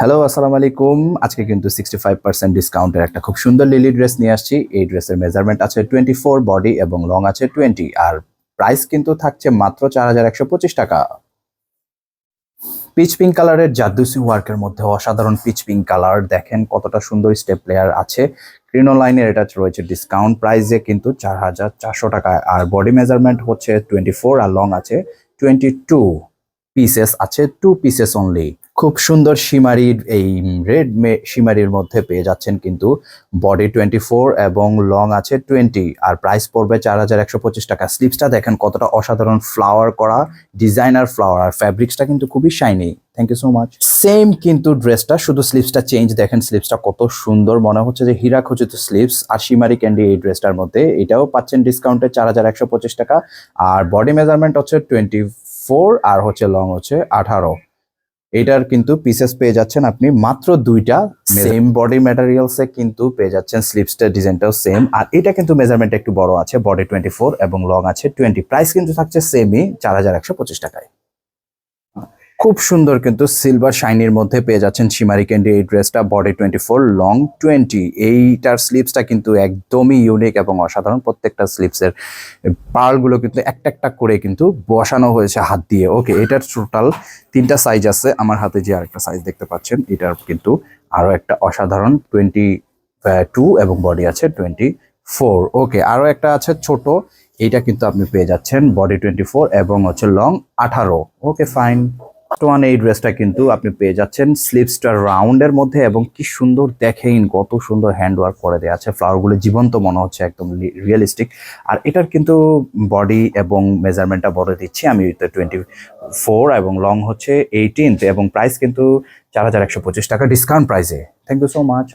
Hello, আসসালামু আলাইকুম। আজকে কিন্তু 65% ডিসকাউন্টের একটা খুব সুন্দর লিলি ড্রেস নিয়ে আসছি। এই ড্রেসের মেজারমেন্ট আছে 24, বডি এবং লং আছে 20, আর প্রাইস কিন্তু থাকছে মাত্র 4125 টাকা। পিচ পিঙ্ক কালারের জাদুসি ওয়ার্কের মধ্যে অসাধারণ পিচ পিঙ্ক কালার, দেখেন কতটা সুন্দর স্টেপ লেয়ার আছে। ক্রিনোলাইনের এটা রয়েছে ডিসকাউন্ট প্রাইসে কিন্তু 4400 টাকা, আর বডি মেজারমেন্ট হচ্ছে 24 আর লং আছে 22 পিসেস আছে, 2 পিসেস অনলি। খুব সুন্দর শিমারির এই রেড শিমারির মধ্যে পেয়ে যাচ্ছেন কিন্তু বডি 24 এবং লং আছে 20, আর প্রাইস পড়বে 4125 টাকা। স্লিপসটা দেখেন কতটা অসাধারণ ফ্লাওয়ার করা, ডিজাইনার ফ্লাওয়ার, আর ফ্যাব্রিক্সটা কিন্তু খুবই shiny. Thank you so much. Same কিন্তু ড্রেসটা, শুধু স্লিপসটা চেঞ্জ। দেখেন স্লিপসটা কত সুন্দর, মনে হচ্ছে যে হীরা খচিত স্লিপস আর শিমারি ক্যান্ডি এই ড্রেসটার মধ্যে। এটাও পাচ্ছেন ডিসকাউন্টে 4125 টাকা, আর বডি মেজারমেন্ট হচ্ছে 24 আর হচ্ছে লং হচ্ছে 18। এটার কিন্তু পিসেস পেয়ে যাচ্ছেন আপনি মাত্র 2টা। সেম বডি ম্যাটেরিয়ালসে কিন্তু পেয়ে যাচ্ছেন, স্লিপসটা ডিজাইনটাও সেম, আর এটা কিন্তু মেজারমেন্ট একটু বড় আছে, বডি 24 এবং লং আছে 20। প্রাইস কিন্তু থাকছে সেমই 4125 টাকায়। খুব সুন্দর কিন্তু সিলভার শাইনির মধ্যে পেয়ে যাচ্ছেন শিমারি ক্যান্ডি এই ড্রেসটা, বডি 24 লং 20। এইটার স্লিপসটা কিন্তু একদমই ইউনিক এবং অসাধারণ। প্রত্যেকটা স্লিপসের পার্লগুলো কিন্তু একটা একটা করে কিন্তু বসানো হয়েছে হাত দিয়ে। ওকে, এটার টোটাল 3টা সাইজ আছে। আমার হাতে যে আরেকটা সাইজ দেখতে পাচ্ছেন, এটার কিন্তু আরো একটা অসাধারণ 22 এবং বডি আছে 24। ওকে, আরো একটা আছে ছোট, এইটা কিন্তু আপনি পেয়ে যাচ্ছেন বডি 24 এবং হচ্ছে লং 18। Okay fine. এই ড্রেসটা কিন্তু আপনি পেয়ে যাচ্ছেন স্লিভসটা রাউন্ডের মধ্যে, এবং কি সুন্দর দেখেন, কত সুন্দর হ্যান্ড ওয়ার্ক করে দেওয়া আছে, ফ্লাওয়ারগুলো জীবন্ত মনে হচ্ছে, একদম রিয়েলিস্টিক। আর এটার কিন্তু বডি এবং মেজারমেন্টটা বলে দিচ্ছি আমি, 24 এবং লং হচ্ছে 18, এবং প্রাইস কিন্তু 4125 টাকা ডিসকাউন্ট প্রাইসে। Thank you so much.